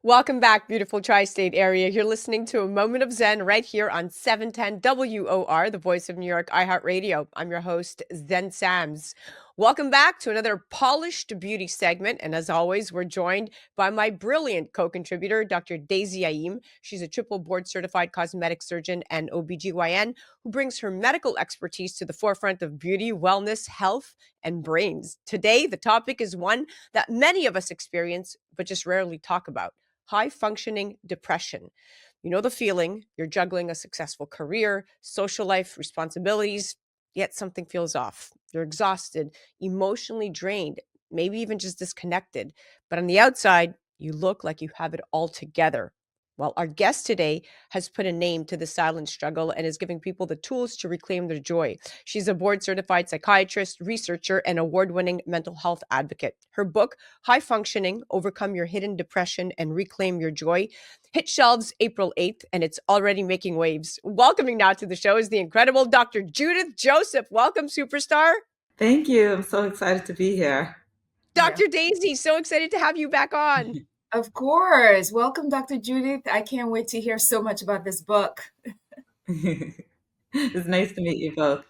Welcome back, beautiful tri-state area. You're listening to A Moment of Zen right here on 710 WOR, the voice of New York, iHeartRadio. I'm your host, Zen Sams. Welcome back to another polished beauty segment. And as always, we're joined by my brilliant co-contributor, Dr. Daisy Ayim. She's a triple board certified cosmetic surgeon and OBGYN who brings her medical expertise to the forefront of beauty, wellness, health, and brains. Today, the topic is one that many of us experience, but just rarely talk about: high-functioning depression. You know the feeling. You're juggling a successful career, social life, responsibilities, yet something feels off. You're exhausted, emotionally drained, maybe even just disconnected. But on the outside, you look like you have it all together. Well, our guest today has put a name to the silent struggle and is giving people the tools to reclaim their joy. She's a board-certified psychiatrist, researcher, and award-winning mental health advocate. Her book, High Functioning: Overcome Your Hidden Depression and Reclaim Your Joy, hit shelves April 8th, and it's already making waves. Welcoming now to the show is the incredible Dr. Judith Joseph. Welcome, superstar. Thank you. I'm so excited to be here. Dr. Daisy, so excited to have you back on. Of course. Welcome, Dr. Judith. I can't wait to hear so much about this book. It's nice to meet you both.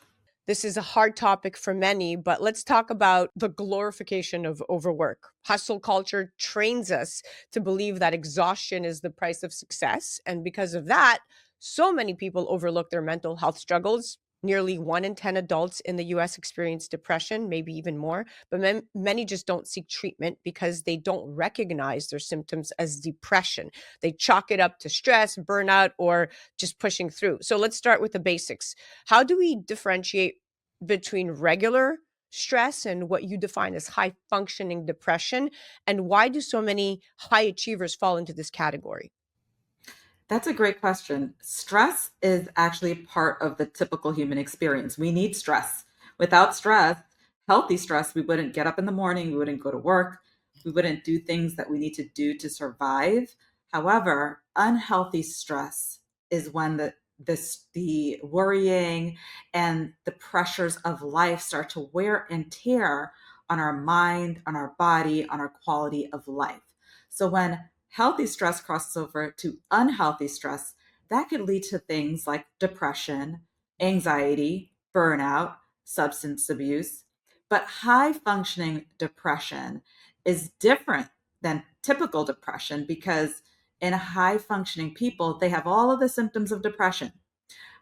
This is a hard topic for many, but let's talk about the glorification of overwork. Hustle culture trains us to believe that exhaustion is the price of success. And because of that, so many people overlook their mental health struggles. Nearly 1 in 10 adults in the US experience depression, maybe even more, but many just don't seek treatment because they don't recognize their symptoms as depression. They chalk it up to stress, burnout, or just pushing through. So let's start with the basics. How do we differentiate between regular stress and what you define as high functioning depression? And why do so many high achievers fall into this category? That's a great question. Stress is actually part of the typical human experience. We need stress. Without stress, healthy stress, we wouldn't get up in the morning, we wouldn't go to work, we wouldn't do things that we need to do to survive. However, unhealthy stress is when the worrying and the pressures of life start to wear and tear on our mind, on our body, on our quality of life. So when healthy stress crosses over to unhealthy stress, that could lead to things like depression, anxiety, burnout, substance abuse. But high functioning depression is different than typical depression because in high functioning people, they have all of the symptoms of depression.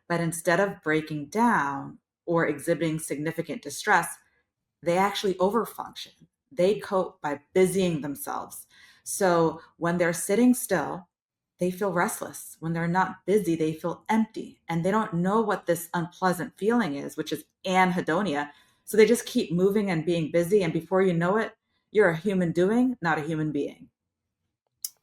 But instead of breaking down or exhibiting significant distress, they actually overfunction. They cope by busying themselves. So when they're sitting still, they feel restless. When they're not busy, they feel empty and they don't know what this unpleasant feeling is, which is anhedonia. So they just keep moving and being busy. And before you know it, you're a human doing, not a human being.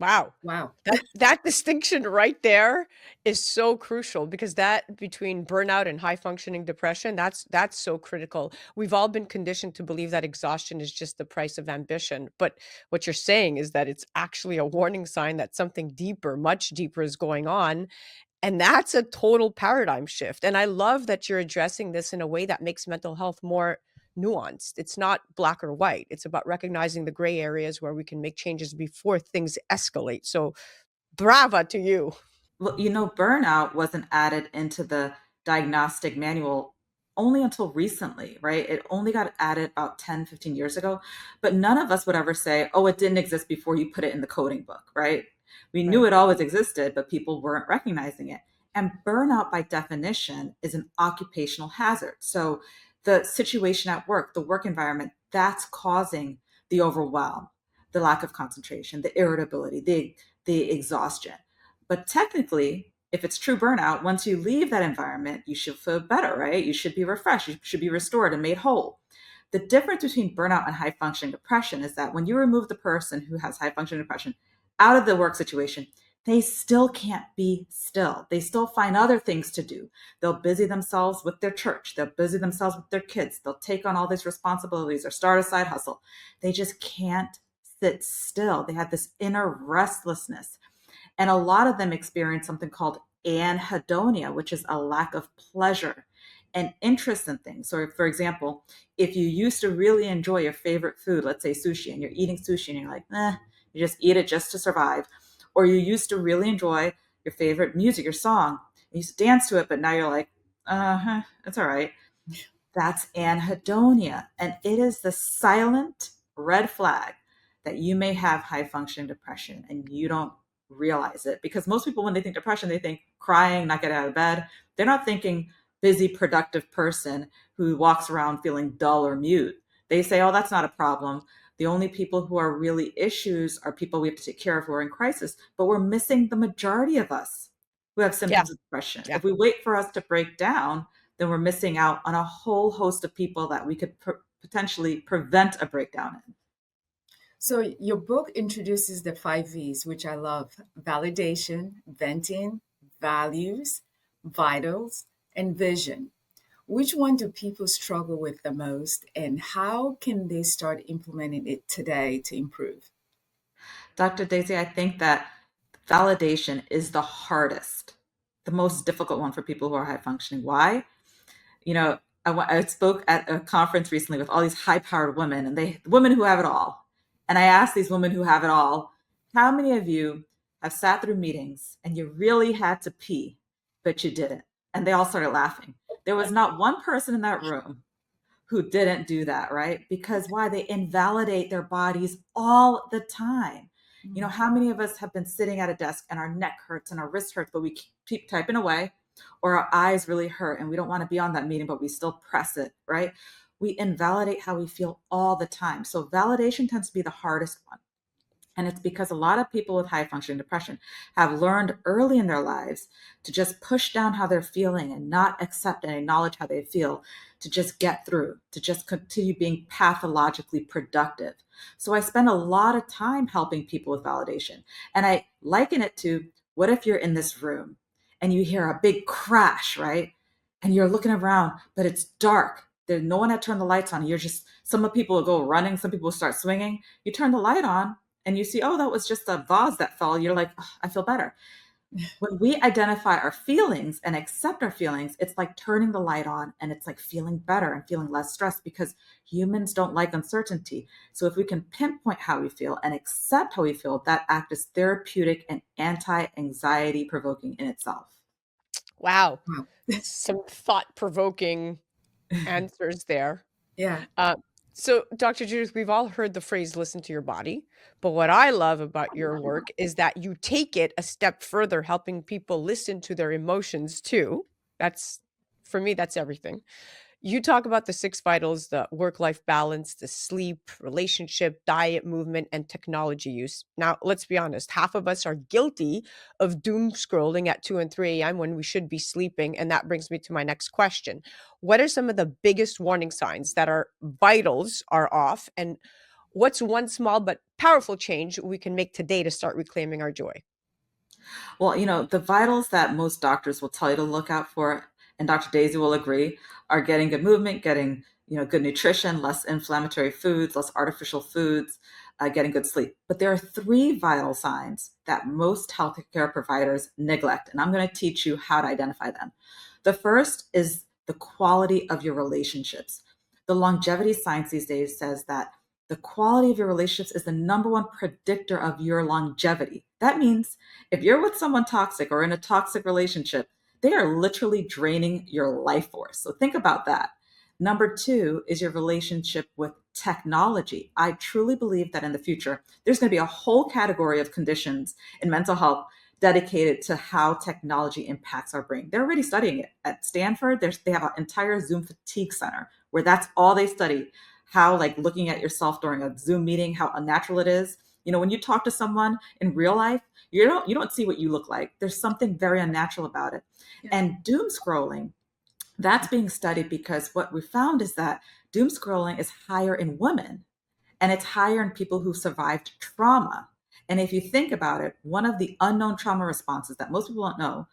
Wow. Wow. That distinction right there is so crucial because that between burnout and high functioning depression, that's so critical. We've all been conditioned to believe that exhaustion is just the price of ambition. But what you're saying is that it's actually a warning sign that something deeper, much deeper is going on. And that's a total paradigm shift. And I love that you're addressing this in a way that makes mental health more nuanced. It's not black or white. It's about recognizing the gray areas where we can make changes before things escalate. So, brava to you. Well, burnout wasn't added into the diagnostic manual only until recently, right? It only got added about 10, 15 years ago. But none of us would ever say, oh, it didn't exist before you put it in the coding book, right? We knew Right. it always existed, but people weren't recognizing it. And burnout, by definition, is an occupational hazard. So the situation at work, the work environment, that's causing the overwhelm, the lack of concentration, the irritability, the exhaustion. But technically, if it's true burnout, once you leave that environment, you should feel better, right? You should be refreshed, you should be restored and made whole. The difference between burnout and high functioning depression is that when you remove the person who has high functioning depression out of the work situation, they still can't be still. They still find other things to do. They'll busy themselves with their church. They'll busy themselves with their kids. They'll take on all these responsibilities or start a side hustle. They just can't sit still. They have this inner restlessness. And a lot of them experience something called anhedonia, which is a lack of pleasure and interest in things. So, for example, if you used to really enjoy your favorite food, let's say sushi, and you're eating sushi and you're like, you just eat it just to survive. Or you used to really enjoy your favorite music, your song. You used to dance to it, but now you're like, it's all right. That's anhedonia. And it is the silent red flag that you may have high functioning depression and you don't realize it. Because most people, when they think depression, they think crying, not getting out of bed. They're not thinking busy, productive person who walks around feeling dull or mute. They say, oh, that's not a problem. The only people who are really issues are people we have to take care of who are in crisis. But we're missing the majority of us who have Yeah. symptoms of depression. Yeah. If we wait for us to break down, then we're missing out on a whole host of people that we could potentially prevent a breakdown in. So your book introduces the 5 V's, which I love: validation, venting, values, vitals, and vision. Which one do people struggle with the most, and how can they start implementing it today to improve? Dr. Daisy, I think that validation is the hardest, the most difficult one for people who are high functioning. Why? I spoke at a conference recently with all these high powered women, and women who have it all. And I asked these women who have it all, how many of you have sat through meetings and you really had to pee, but you didn't? And they all started laughing. There was not one person in that room who didn't do that, right? Because why? They invalidate their bodies all the time. How many of us have been sitting at a desk and our neck hurts and our wrist hurts, but we keep typing away, or our eyes really hurt and we don't want to be on that meeting, but we still press it, right? We invalidate how we feel all the time. So validation tends to be the hardest one. And it's because a lot of people with high functioning depression have learned early in their lives to just push down how they're feeling and not accept and acknowledge how they feel, to just get through, to just continue being pathologically productive. So I spend a lot of time helping people with validation. And I liken it to, what if you're in this room and you hear a big crash, right? And you're looking around, but it's dark. There's no one had turned the lights on. Some people will go running, some people will start swinging. You turn the light on, and you see, oh, that was just a vase that fell. You're like, oh, I feel better. When we identify our feelings and accept our feelings, it's like turning the light on, and it's like feeling better and feeling less stressed, because humans don't like uncertainty. So if we can pinpoint how we feel and accept how we feel, that act is therapeutic and anti-anxiety provoking in itself. Wow. Wow. Some thought-provoking answers there. Yeah. So, Dr. Judith, we've all heard the phrase listen to your body. But what I love about your work is that you take it a step further, helping people listen to their emotions too. For me, that's everything. You talk about the 6 vitals: the work-life balance, the sleep, relationship, diet, movement, and technology use. Now, let's be honest, half of us are guilty of doom scrolling at 2 and 3 a.m. when we should be sleeping. And that brings me to my next question. What are some of the biggest warning signs that our vitals are off? And what's one small but powerful change we can make today to start reclaiming our joy? Well, the vitals that most doctors will tell you to look out for, and Dr. Daisy will agree, are getting good movement, getting, good nutrition, less inflammatory foods, less artificial foods, getting good sleep. But there are 3 vital signs that most healthcare providers neglect, and I'm going to teach you how to identify them. The first is the quality of your relationships. The longevity science these days says that the quality of your relationships is the number one predictor of your longevity. That means if you're with someone toxic or in a toxic relationship, they are literally draining your life force. So think about that. Number 2 is your relationship with technology. I truly believe that in the future, there's going to be a whole category of conditions in mental health dedicated to how technology impacts our brain. They're already studying it. At Stanford, they have an entire Zoom fatigue center where that's all they study. How, like, looking at yourself during a Zoom meeting, how unnatural it is. When you talk to someone in real life, you don't see what you look like. There's something very unnatural about it. Yeah. And doom scrolling, that's being studied because what we found is that doom scrolling is higher in women, and it's higher in people who survived trauma. And if you think about it, one of the unknown trauma responses that most people don't know,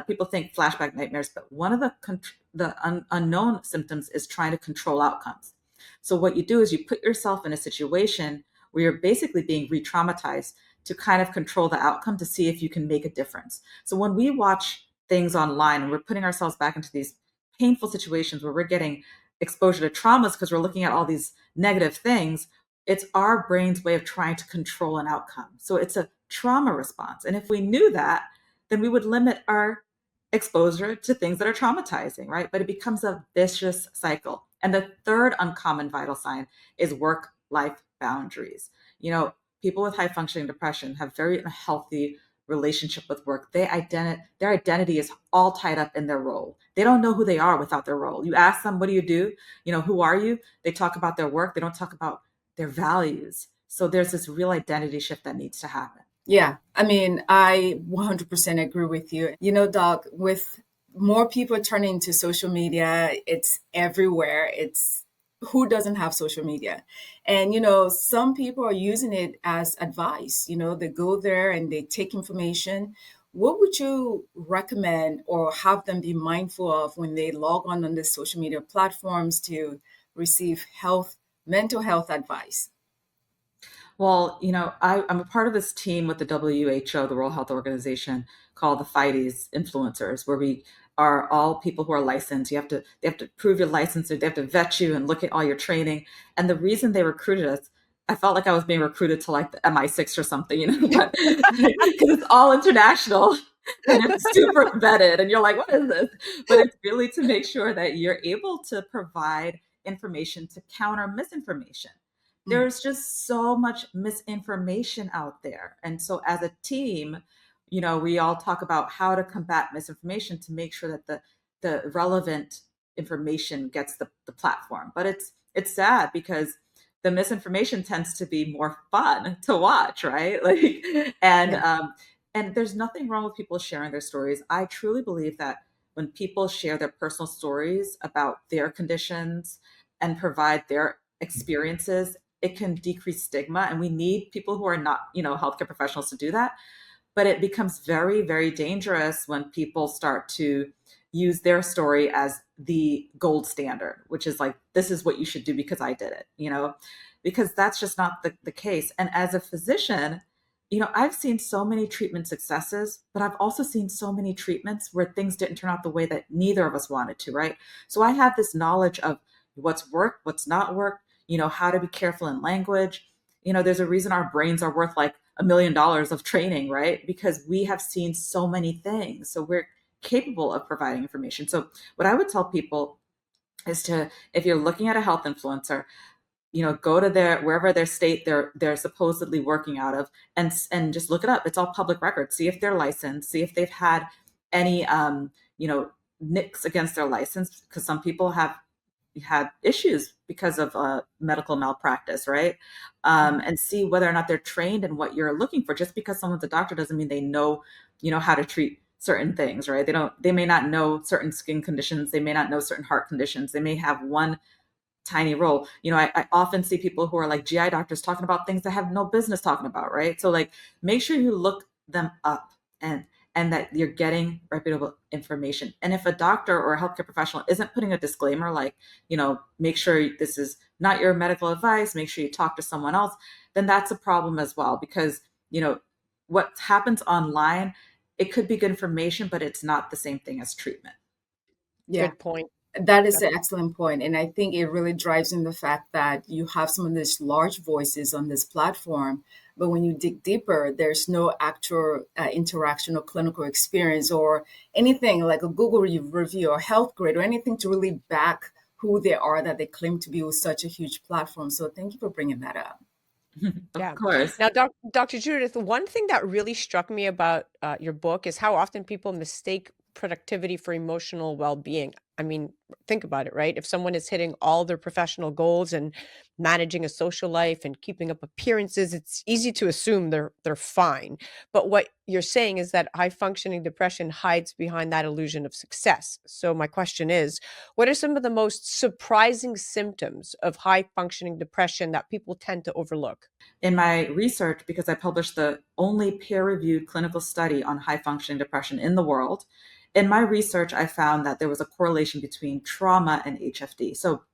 people think flashback nightmares, but one of the unknown symptoms is trying to control outcomes. So what you do is you put yourself in a situation where you're basically being re-traumatized to kind of control the outcome, to see if you can make a difference. So when we watch things online and we're putting ourselves back into these painful situations where we're getting exposure to traumas because we're looking at all these negative things, it's our brain's way of trying to control an outcome. So it's a trauma response. And if we knew that, then we would limit our exposure to things that are traumatizing, right? But it becomes a vicious cycle. And the third uncommon vital sign is work-life boundaries. You know, people with high functioning depression have very unhealthy relationship with work. Their identity is all tied up in their role. They don't know who they are without their role. You ask them, what do you do? You know, who are you? They talk about their work. They don't talk about their values. So there's this real identity shift that needs to happen. Yeah, I mean, I 100% agree with you. You know, Doc, with more people turning to social media, it's everywhere. It's who doesn't have social media? And, you know, some people are using it as advice. You know, they go there and they take information. What would you recommend or have them be mindful of when they log on the social media platforms to receive mental health advice? Well, you know, I'm a part of this team with the WHO, the World Health Organization, called the FIDES influencers, where we are all people who are licensed. They have to prove your license, they have to vet you and look at all your training. And the reason they recruited us, I felt like I was being recruited to like the MI6 or something, you know, but because it's all international and it's super vetted, and you're like, what is this? But it's really to make sure that you're able to provide information to counter misinformation. There's just so much misinformation out there. And so as a team, you know, we all talk about how to combat misinformation to make sure that the relevant information gets the platform. But it's sad because the misinformation tends to be more fun to watch, right? Like, and Yeah. and there's nothing wrong with people sharing their stories. I truly believe that when people share their personal stories about their conditions and provide their experiences, it can decrease stigma. And we need people who are not, you know, healthcare professionals to do that. But it becomes very, very dangerous when people start to use their story as the gold standard, which is like, this is what you should do because I did it, you know, because that's just not the case. And as a physician, you know, I've seen so many treatment successes, but I've also seen so many treatments where things didn't turn out the way that neither of us wanted to, right? So I have this knowledge of what's worked, what's not worked, you know, how to be careful in language. You know, there's a reason our brains are worth like $1 million of training, right? Because we have seen so many things. So we're capable of providing information. So what I would tell people is to, if you're looking at a health influencer, you know, go to their wherever their state they're supposedly working out of, and just look it up. It's all public record. See if they're licensed. See if they've had any you know, nicks against their license, because some people have had issues because of medical malpractice, right? And see whether or not they're trained in what you're looking for. Just because someone's a doctor doesn't mean they know, you know, how to treat certain things, right? They may not know certain skin conditions. They may not know certain heart conditions. They may have one tiny role. You know, I often see people who are like GI doctors talking about things that have no business talking about, right? So like, make sure you look them up, and that you're getting reputable information. And if a doctor or a healthcare professional isn't putting a disclaimer like, you know, make sure this is not your medical advice, make sure you talk to someone else, then that's a problem as well. Because, you know, what happens online, it could be good information, but it's not the same thing as treatment. Yeah. Good point. That is an excellent point. And I think it really drives in the fact that you have some of these large voices on this platform, but when you dig deeper, there's no actual interaction or clinical experience or anything like a Google review or health grade or anything to really back who they are that they claim to be with such a huge platform. So thank you for bringing that up. Of Yeah. course. Now, Dr. Judith, one thing that really struck me about your book is how often people mistake productivity for emotional well-being. I mean, think about it, right? If someone is hitting all their professional goals and managing a social life and keeping up appearances, it's easy to assume they're fine. But what you're saying is that high functioning depression hides behind that illusion of success. So my question is, what are some of the most surprising symptoms of high functioning depression that people tend to overlook? In my research, because I published the only peer-reviewed clinical study on high functioning depression in the world, in my research, I found that there was a correlation between trauma and HFD. So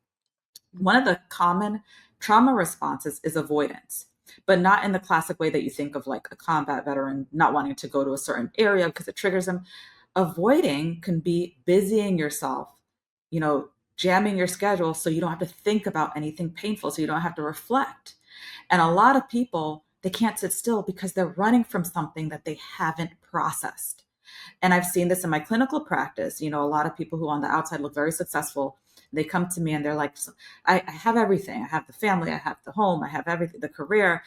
one of the common trauma responses is avoidance, but not in the classic way that you think of like a combat veteran not wanting to go to a certain area because it triggers them. Avoiding can be busying yourself, you know, jamming your schedule so you don't have to think about anything painful, so you don't have to reflect. And a lot of people they can't sit still because they're running from something that they haven't processed. And I've seen this in my clinical practice. A lot of people who on the outside look very successful, they come to me and they're like, I have everything. I have the family, I have the home, I have everything, the career.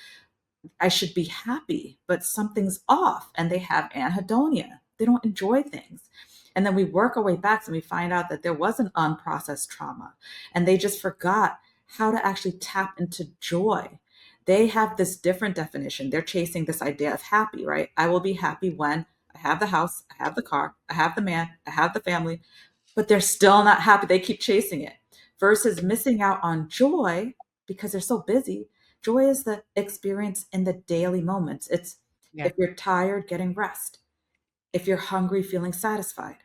I should be happy, but something's off. And they have anhedonia. They don't enjoy things. And then we work our way back and we find out that there was an unprocessed trauma and they just forgot how to actually tap into joy. They have this different definition. They're chasing this idea of happy, right? I will be happy when I have the house, I have the car, I have the man, I have the family, but they're still not happy. They keep chasing it versus missing out on joy because they're so busy. Joy is the experience in the daily moments. It's Yeah. if you're tired, getting rest. If you're hungry, feeling satisfied.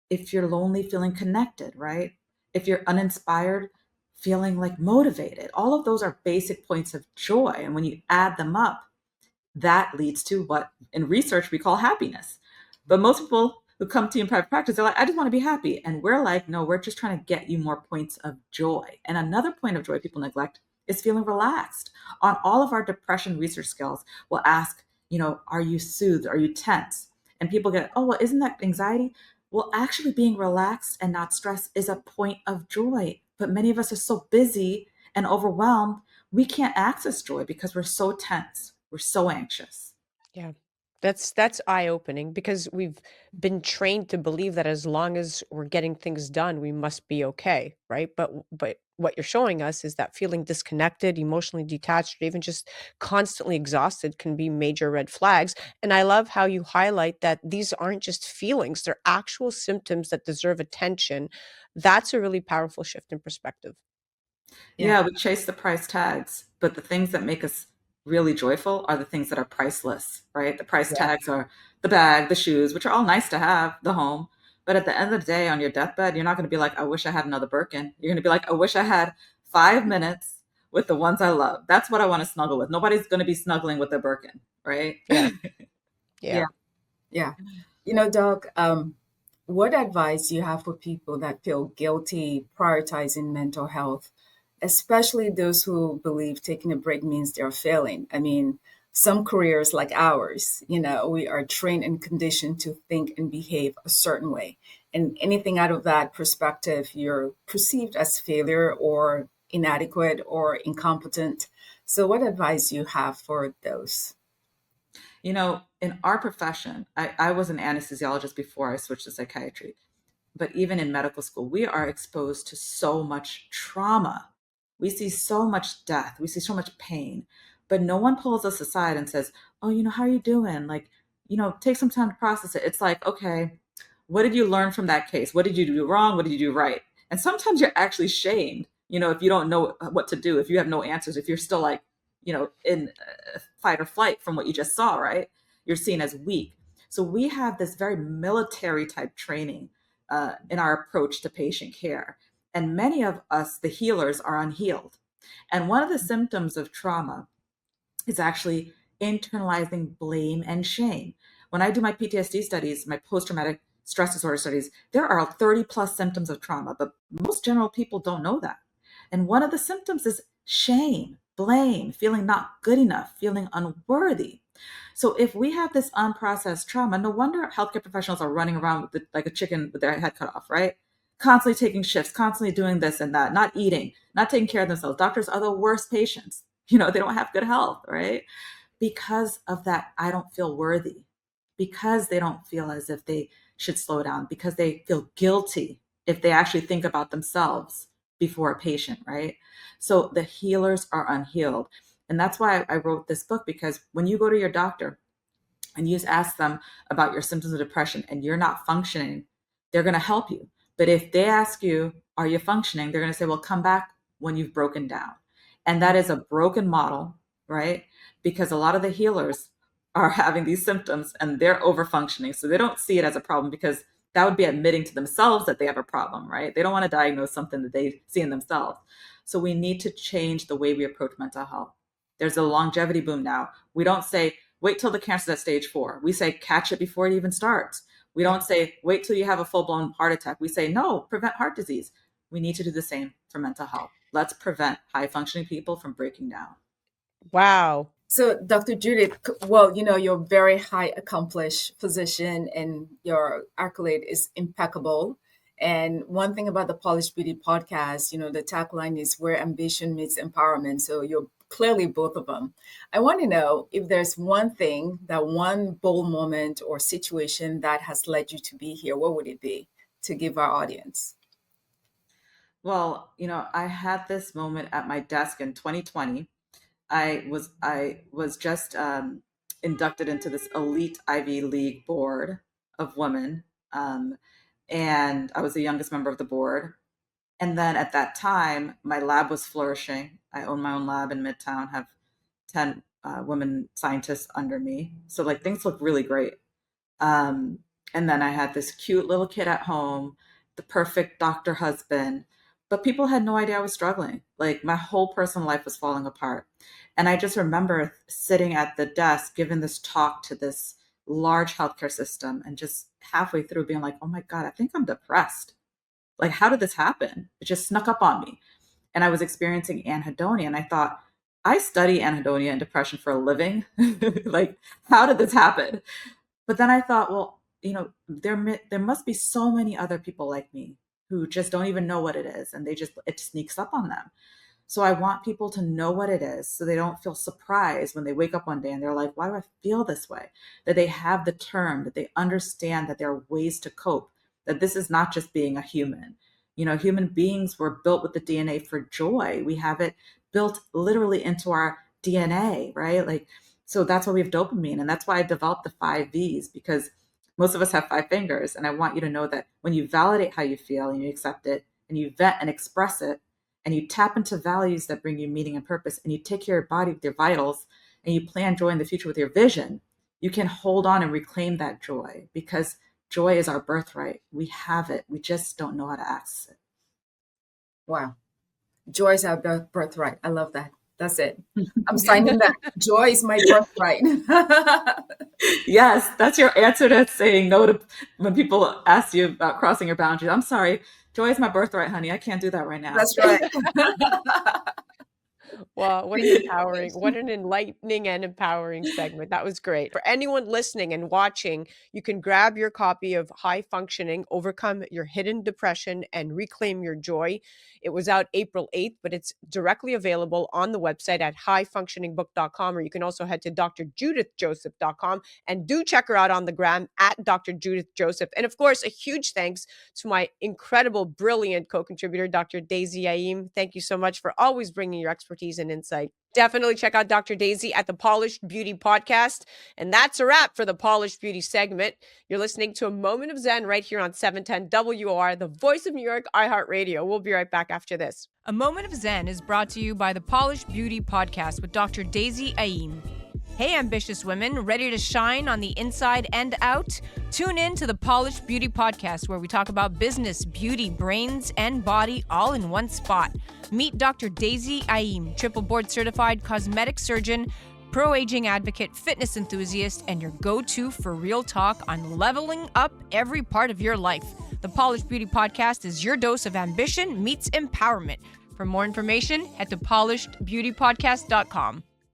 If you're lonely, feeling connected, right? If you're uninspired, feeling like motivated. All of those are basic points of joy. And when you add them up, that leads to what in research we call happiness. But most people who come to you in private practice, they're like, I just want to be happy. And we're like, no, we're just trying to get you more points of joy. And another point of joy people neglect is feeling relaxed. On all of our depression research scales, we'll ask, are you soothed? Are you tense? And people get, oh, well, isn't that anxiety? Well, actually being relaxed and not stressed is a point of joy. But many of us are so busy and overwhelmed, we can't access joy because we're so tense. We're so anxious. Yeah. That's eye-opening because we've been trained to believe that as long as we're getting things done, we must be okay, right? But what you're showing us is that feeling disconnected, emotionally detached, or even just constantly exhausted can be major red flags. And I love how you highlight that these aren't just feelings, they're actual symptoms that deserve attention. That's a really powerful shift in perspective. Yeah. Yeah, we chase the price tags, but the things that make us really joyful are the things that are priceless, right? The price Yeah. tags are the bag, the shoes, which are all nice to have, the home. But at the end of the day, on your deathbed, you're not going to be like, I wish I had another Birkin. You're going to be like, I wish I had 5 minutes with the ones I love. That's what I want to snuggle with. Nobody's going to be snuggling with their Birkin, right? Yeah. Yeah. Yeah. Yeah. Doc, what advice do you have for people that feel guilty prioritizing mental health, especially those who believe taking a break means they're failing? I mean, some careers like ours, we are trained and conditioned to think and behave a certain way. And anything out of that perspective, you're perceived as failure or inadequate or incompetent. So, what advice do you have for those? In our profession, I was an anesthesiologist before I switched to psychiatry. But even in medical school, we are exposed to so much trauma. We see so much death. We see so much pain. But no one pulls us aside and says, oh, how are you doing? Like, take some time to process it. It's like, okay, what did you learn from that case? What did you do wrong? What did you do right? And sometimes you're actually shamed, if you don't know what to do, if you have no answers, if you're still like, in fight or flight from what you just saw, right? You're seen as weak. So we have this very military type training in our approach to patient care. And many of us, the healers, are unhealed. And one of the symptoms of trauma is actually internalizing blame and shame. When I do my PTSD studies, my post traumatic stress disorder studies, there are 30 plus symptoms of trauma, but most general people don't know that. And one of the symptoms is shame, blame, feeling not good enough, feeling unworthy. So if we have this unprocessed trauma, no wonder healthcare professionals are running around with like a chicken with their head cut off, right? Constantly taking shifts, constantly doing this and that, not eating, not taking care of themselves. Doctors are the worst patients. They don't have good health, right? Because of that, I don't feel worthy, because they don't feel as if they should slow down, because they feel guilty if they actually think about themselves before a patient, right? So the healers are unhealed. And that's why I wrote this book, because when you go to your doctor and you just ask them about your symptoms of depression and you're not functioning, they're going to help you. But if they ask you, are you functioning? They're going to say, well, come back when you've broken down. And that is a broken model, right? Because a lot of the healers are having these symptoms and they're over functioning. So they don't see it as a problem, because that would be admitting to themselves that they have a problem, right? They don't want to diagnose something that they see in themselves. So we need to change the way we approach mental health. There's a longevity boom now. We don't say, wait till the cancer's at stage 4. We say, catch it before it even starts. We don't say, wait till you have a full-blown heart attack. We say, no, prevent heart disease. We need to do the same for mental health. Let's prevent high-functioning people from breaking down. Wow. So, Dr. Judith, well, you're a very high accomplished physician and your accolade is impeccable. And one thing about the Polished Beauty podcast, the tagline is where ambition meets empowerment. So you're clearly both of them. I want to know if there's one thing, that one bold moment or situation that has led you to be here, what would it be to give our audience? Well, I had this moment at my desk in 2020. I was just inducted into this elite Ivy League board of women, and I was the youngest member of the board. And then at that time, my lab was flourishing. I own my own lab in Midtown, have 10 women scientists under me. So like things look really great. Um, and then I had this cute little kid at home, the perfect doctor husband. But people had no idea I was struggling. Like my whole personal life was falling apart. And I just remember sitting at the desk, giving this talk to this large healthcare system, and just halfway through being like, oh my God, I think I'm depressed. Like, how did this happen? It just snuck up on me. And I was experiencing anhedonia. And I thought, I study anhedonia and depression for a living. Like, how did this happen? But then I thought, well, there must be so many other people like me who just don't even know what it is, and it sneaks up on them. So I want people to know what it is so they don't feel surprised when they wake up one day and they're like, why do I feel this way? That they have the term, that they understand that there are ways to cope, that this is not just being a human. Human beings were built with the DNA for joy. We have it built literally into our DNA, right? Like, so that's why we have dopamine. And that's why I developed the 5 Vs, because most of us have 5 fingers. And I want you to know that when you validate how you feel and you accept it and you vent and express it, and you tap into values that bring you meaning and purpose, and you take care of your body with your vitals, and you plan joy in the future with your vision, you can hold on and reclaim that joy, because joy is our birthright. We have it. We just don't know how to access it. Wow. Joy is our birthright. I love that. That's it. I'm signing that. Joy is my birthright. Yes, that's your answer to saying no to when people ask you about crossing your boundaries. I'm sorry. Joy is my birthright, honey. I can't do that right now. That's right. Well, what an enlightening and empowering segment. That was great. For anyone listening and watching, you can grab your copy of High Functioning, Overcome Your Hidden Depression and Reclaim Your Joy. It was out April 8th, but it's directly available on the website at highfunctioningbook.com, or you can also head to drjudithjoseph.com, and do check her out on the gram at Dr. Judith Joseph. And of course, a huge thanks to my incredible, brilliant co-contributor, Dr. Daisy Ayim. Thank you so much for always bringing your expertise and insight. Definitely check out Dr. Daisy at the Polished Beauty Podcast. And that's a wrap for the Polished Beauty segment. You're listening to A Moment of Zen right here on 710 WOR, the voice of New York, iHeartRadio. We'll be right back after this. A Moment of Zen is brought to you by the Polished Beauty Podcast with Dr. Daisy Ayim. Hey, ambitious women, ready to shine on the inside and out? Tune in to the Polished Beauty Podcast, where we talk about business, beauty, brains, and body all in one spot. Meet Dr. Daisy Ayim, triple board certified cosmetic surgeon, pro-aging advocate, fitness enthusiast, and your go-to for real talk on leveling up every part of your life. The Polished Beauty Podcast is your dose of ambition meets empowerment. For more information, head to polishedbeautypodcast.com.